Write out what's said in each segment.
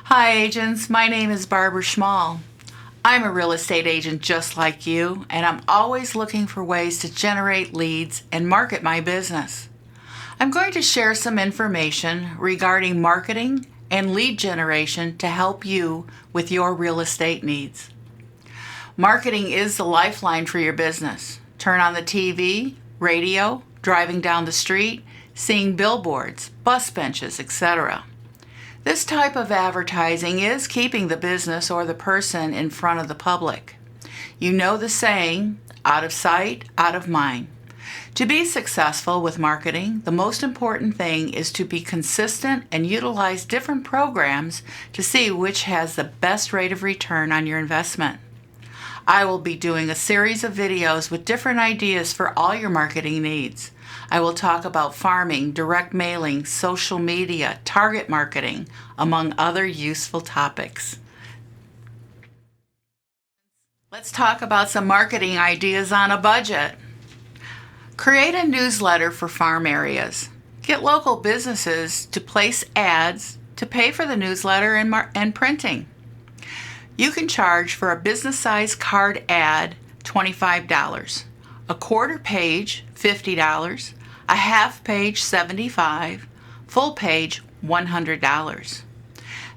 Hi agents, my name is Barbara Schmall. I'm a real estate agent just like you, and I'm always looking for ways to generate leads and market my business. I'm going to share some information regarding marketing and lead generation to help you with your real estate needs. Marketing is the lifeline for your business. Turn on the TV, radio, driving down the street, seeing billboards, bus benches, etc. This type of advertising is keeping the business or the person in front of the public. You know the saying, out of sight, out of mind. To be successful with marketing, the most important thing is to be consistent and utilize different programs to see which has the best rate of return on your investment. I will be doing a series of videos with different ideas for all your marketing needs. I will talk about farming, direct mailing, social media, target marketing, among other useful topics. Let's talk about some marketing ideas on a budget. Create a newsletter for farm areas. Get local businesses to place ads to pay for the newsletter and printing. You can charge for a business-sized card ad $25, a quarter page $50, a half page $75, full page $100.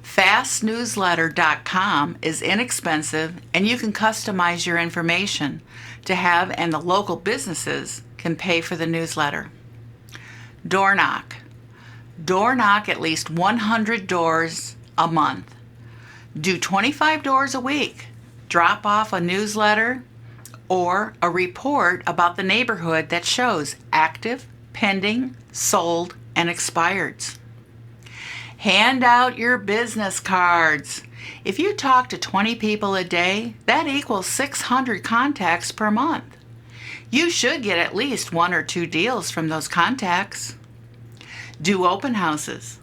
Fastnewsletter.com is inexpensive and you can customize your information to have, and the local businesses can pay for the newsletter. Door knock. Door knock at least 100 doors a month. Do 25 doors a week. Drop off a newsletter or a report about the neighborhood that shows active, pending, sold, and expireds. Hand out your business cards. If you talk to 20 people a day, that equals 600 contacts per month. You should get at least 1 or 2 deals from those contacts. Do open houses.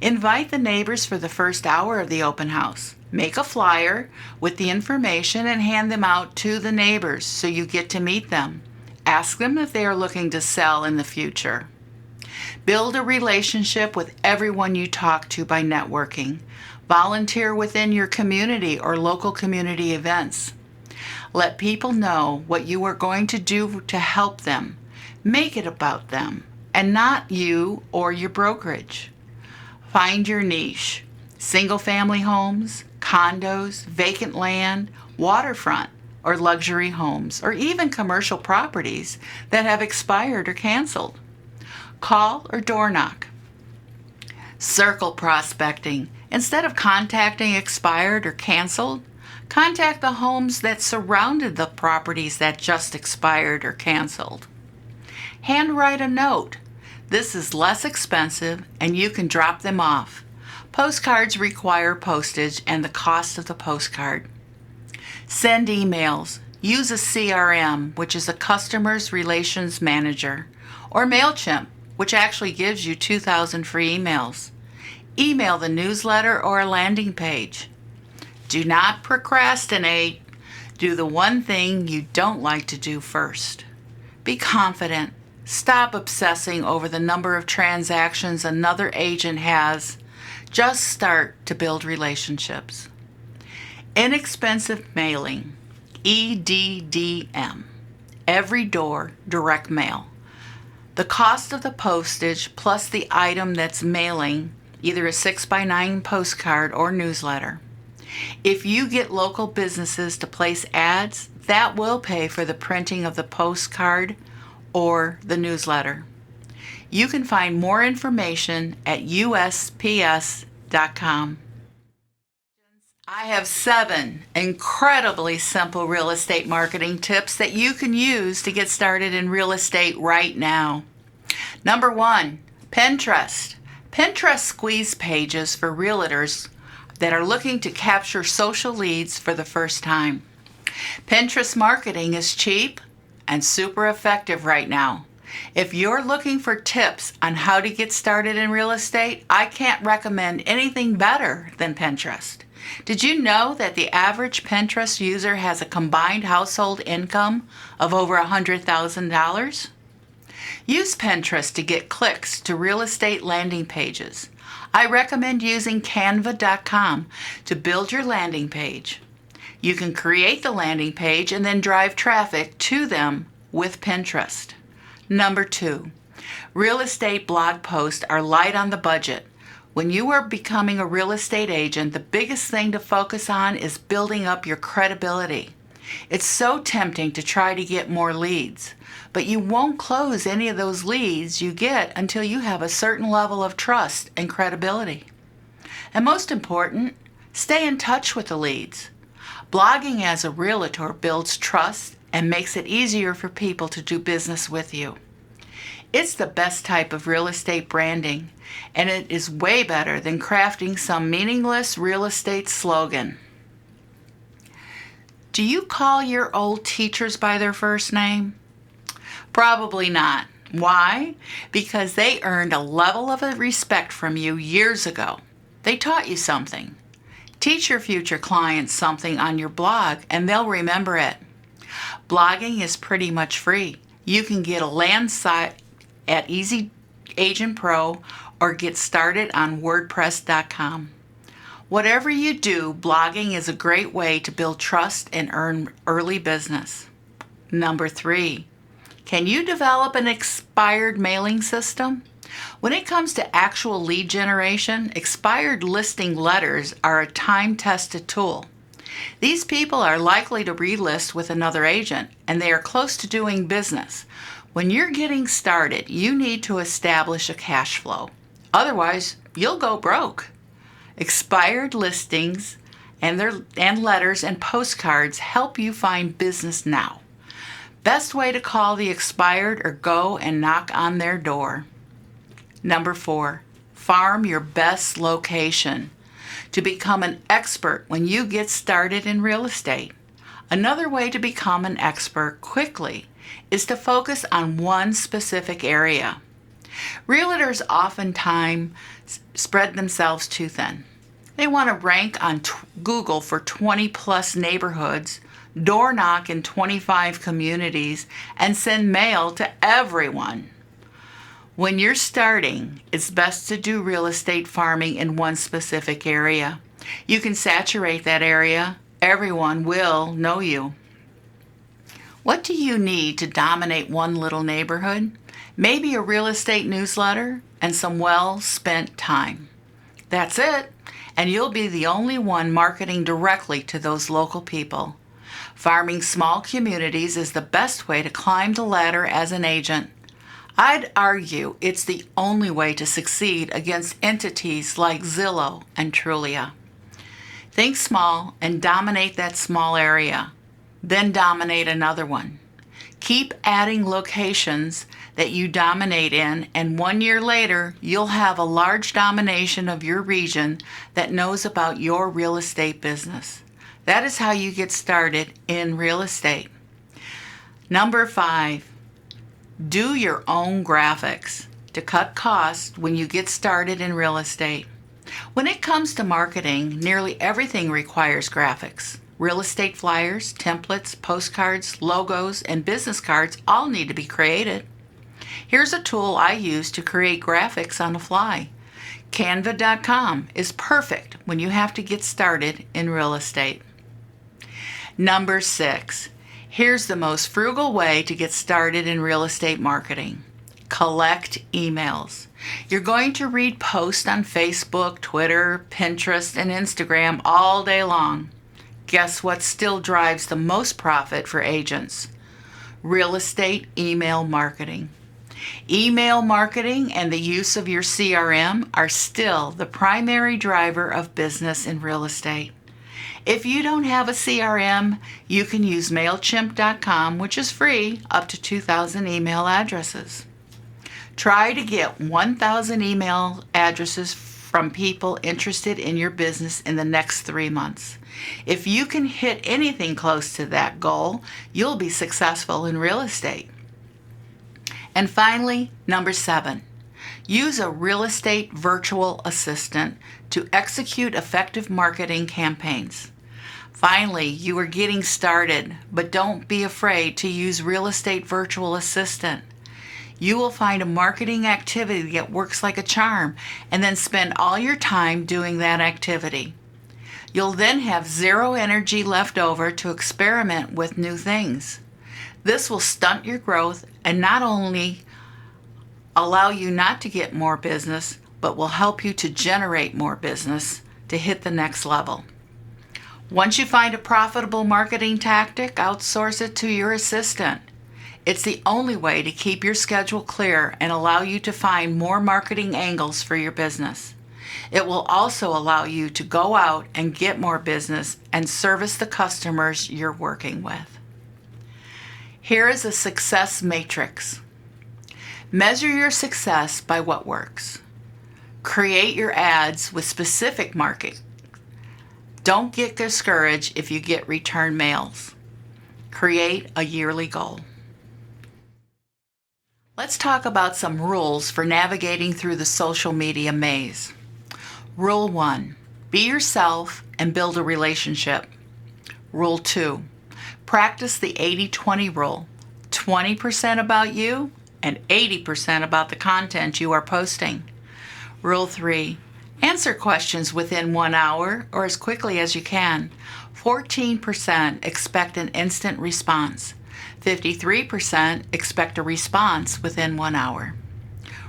Invite the neighbors for the first hour of the open house. Make a flyer with the information and hand them out to the neighbors so you get to meet them. Ask them if they are looking to sell in the future. Build a relationship with everyone you talk to by networking. Volunteer within your community or local community events. Let people know what you are going to do to help them. Make it about them and not you or your brokerage. Find your niche. Single-family homes, condos, vacant land, waterfront, or luxury homes, or even commercial properties that have expired or canceled. Call or door knock. Circle prospecting. Instead of contacting expired or canceled, contact the homes that surrounded the properties that just expired or canceled. Handwrite a note. This is less expensive and you can drop them off. Postcards require postage and the cost of the postcard. Send emails. Use a CRM, which is a Customer Relations Manager, or MailChimp, which actually gives you 2,000 free emails. Email the newsletter or a landing page. Do not procrastinate. Do the one thing you don't like to do first. Be confident. Stop obsessing over the number of transactions another agent has. Just start to build relationships. Inexpensive mailing, EDDM, every door direct mail. The cost of the postage plus the item that's mailing, either a 6x9 postcard or newsletter. If you get local businesses to place ads, that will pay for the printing of the postcard or the newsletter. You can find more information at USPS.com. I have 7 incredibly simple real estate marketing tips that you can use to get started in real estate right now. Number 1, Pinterest. Pinterest squeeze pages for realtors that are looking to capture social leads for the first time. Pinterest marketing is cheap and super effective right now. If you're looking for tips on how to get started in real estate, I can't recommend anything better than Pinterest. Did you know that the average Pinterest user has a combined household income of over $100,000? Use Pinterest to get clicks to real estate landing pages. I recommend using canva.com to build your landing page. You can create the landing page and then drive traffic to them with Pinterest. Number 2, real estate blog posts are light on the budget. When you are becoming a real estate agent, the biggest thing to focus on is building up your credibility. It's so tempting to try to get more leads, but you won't close any of those leads you get until you have a certain level of trust and credibility. And most important, stay in touch with the leads. Blogging as a realtor builds trust and makes it easier for people to do business with you. It's the best type of real estate branding, and it is way better than crafting some meaningless real estate slogan. Do you call your old teachers by their first name? Probably not. Why? Because they earned a level of respect from you years ago. They taught you something. Teach your future clients something on your blog and they'll remember it. Blogging is pretty much free. You can get a land site at Easy Agent Pro or get started on WordPress.com. Whatever you do, blogging is a great way to build trust and earn early business. Number 3, can you develop an expired mailing system? When it comes to actual lead generation, expired listing letters are a time-tested tool. These people are likely to relist with another agent, and they are close to doing business. When you're getting started, you need to establish a cash flow. Otherwise, you'll go broke. Expired listings and letters and postcards help you find business now. Best way to call the expired or go and knock on their door. Number 4, farm your best location. To become an expert when you get started in real estate. Another way to become an expert quickly is to focus on one specific area. Realtors oftentimes spread themselves too thin. They want to rank on Google for 20 plus neighborhoods, door knock in 25 communities, and send mail to everyone. When you're starting, it's best to do real estate farming in one specific area. You can saturate that area. Everyone will know you. What do you need to dominate one little neighborhood? Maybe a real estate newsletter and some well-spent time. That's it, and you'll be the only one marketing directly to those local people. Farming small communities is the best way to climb the ladder as an agent. I'd argue it's the only way to succeed against entities like Zillow and Trulia. Think small and dominate that small area, then dominate another one. Keep adding locations that you dominate in, and 1 year later, you'll have a large domination of your region that knows about your real estate business. That is how you get started in real estate. Number 5, do your own graphics to cut costs when you get started in real estate. When it comes to marketing, nearly everything requires graphics. Real estate flyers, templates, postcards, logos, and business cards all need to be created. Here's a tool I use to create graphics on the fly. Canva.com is perfect when you have to get started in real estate. Number 6, here's the most frugal way to get started in real estate marketing. Collect emails. You're going to read posts on Facebook, Twitter, Pinterest, and Instagram all day long. Guess what still drives the most profit for agents? Real estate email marketing. Email marketing and the use of your CRM are still the primary driver of business in real estate. If you don't have a CRM, you can use MailChimp.com, which is free, up to 2,000 email addresses. Try to get 1,000 email addresses from people interested in your business in the next 3 months. If you can hit anything close to that goal, you'll be successful in real estate. And finally, number 7, use a real estate virtual assistant to execute effective marketing campaigns. Finally, you are getting started, but don't be afraid to use Real Estate Virtual Assistant. You will find a marketing activity that works like a charm and then spend all your time doing that activity. You'll then have zero energy left over to experiment with new things. This will stunt your growth and not only allow you not to get more business, but will help you to generate more business to hit the next level. Once you find a profitable marketing tactic, outsource it to your assistant. It's the only way to keep your schedule clear and allow you to find more marketing angles for your business. It will also allow you to go out and get more business and service the customers you're working with. Here is a success matrix. Measure your success by what works. Create your ads with specific market. Don't get discouraged if you get return mails. Create a yearly goal. Let's talk about some rules for navigating through the social media maze. Rule 1, be yourself and build a relationship. Rule 2, practice the 80-20 rule. 20% about you and 80% about the content you are posting. Rule 3, answer questions within 1 hour or as quickly as you can. 14% expect an instant response. 53% expect a response within 1 hour.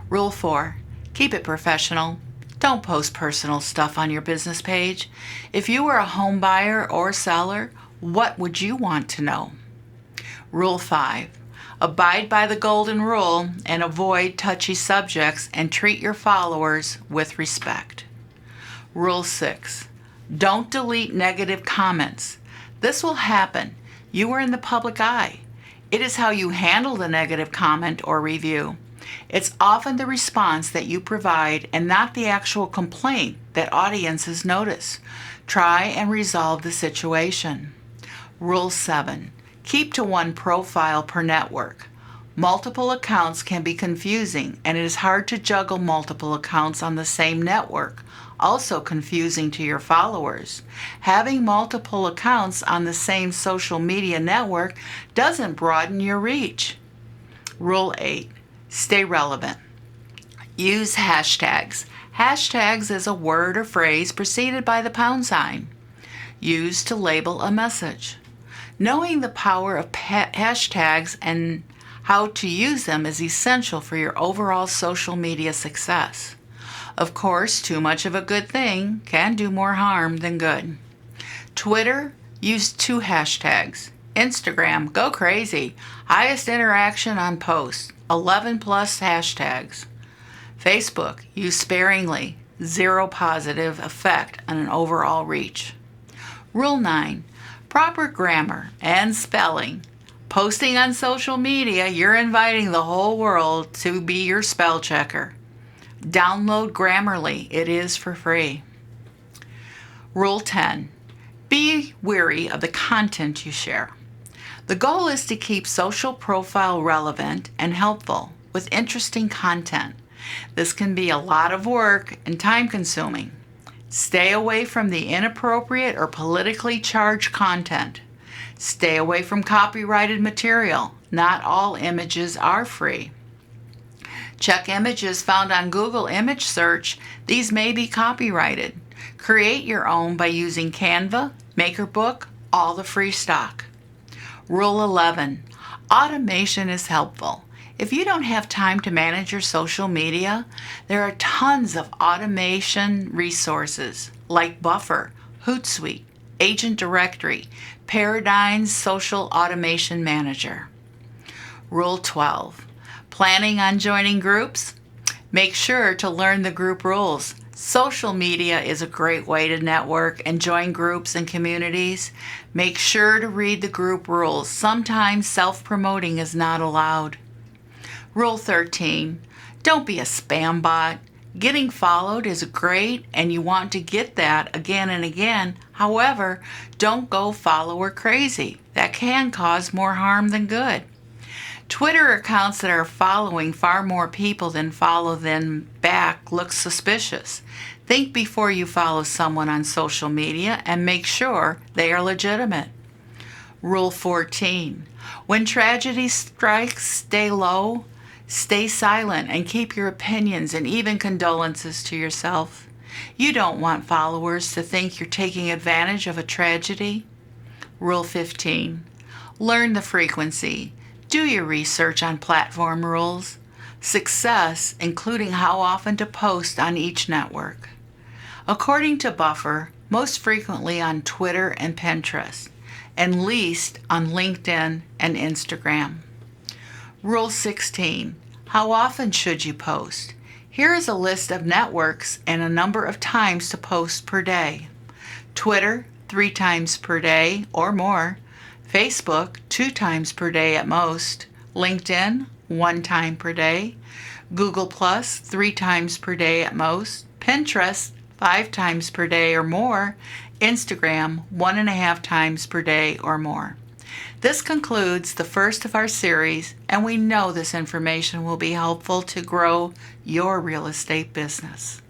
Rule 4, keep it professional. Don't post personal stuff on your business page. If you were a home buyer or seller, what would you want to know? Rule 5, abide by the golden rule and avoid touchy subjects and treat your followers with respect. Rule 6, don't delete negative comments. This will happen. You are in the public eye. It is how you handle the negative comment or review. It's often the response that you provide and not the actual complaint that audiences notice. Try and resolve the situation. Rule 7, keep to one profile per network. Multiple accounts can be confusing and it is hard to juggle multiple accounts on the same network, also confusing to your followers. Having multiple accounts on the same social media network doesn't broaden your reach. Rule 8, stay relevant. Use hashtags. Hashtags is a word or phrase preceded by the pound sign, used to label a message. Knowing the power of hashtags and how to use them is essential for your overall social media success. Of course, too much of a good thing can do more harm than good. Twitter, use 2 hashtags. Instagram, go crazy. Highest interaction on posts, 11 plus hashtags. Facebook, use sparingly. 0 positive effect on an overall reach. Rule 9, proper grammar and spelling. Posting on social media, you're inviting the whole world to be your spell checker. Download Grammarly. It is for free. Rule 10, be wary of the content you share. The goal is to keep social profile relevant and helpful with interesting content. This can be a lot of work and time-consuming. Stay away from the inappropriate or politically charged content. Stay away from copyrighted material. Not all images are free. Check images found on Google image search. These may be copyrighted. Create your own by using Canva, MakerBook, all the free stock. Rule 11, automation is helpful. If you don't have time to manage your social media, there are tons of automation resources like Buffer, Hootsuite, Agent Directory, Paradigm's Social Automation Manager. Rule 12, planning on joining groups? Make sure to learn the group rules. Social media is a great way to network and join groups and communities. Make sure to read the group rules. Sometimes self-promoting is not allowed. Rule 13, don't be a spam bot. Getting followed is great and you want to get that again and again. However, don't go follower crazy. That can cause more harm than good. Twitter accounts that are following far more people than follow them back look suspicious. Think before you follow someone on social media and make sure they are legitimate. Rule 14, when tragedy strikes, stay low. Stay silent and keep your opinions and even condolences to yourself. You don't want followers to think you're taking advantage of a tragedy. Rule 15. Learn the frequency. Do your research on platform rules. Success, including how often to post on each network. According to Buffer, most frequently on Twitter and Pinterest, and least on LinkedIn and Instagram. Rule 16. How often should you post? Here is a list of networks and a number of times to post per day. Twitter, 3 times per day or more. Facebook, 2 times per day at most. LinkedIn, 1 time per day. Google+, 3 times per day at most. Pinterest, 5 times per day or more. Instagram, 1.5 times per day or more. This concludes the first of our series, and we know this information will be helpful to grow your real estate business.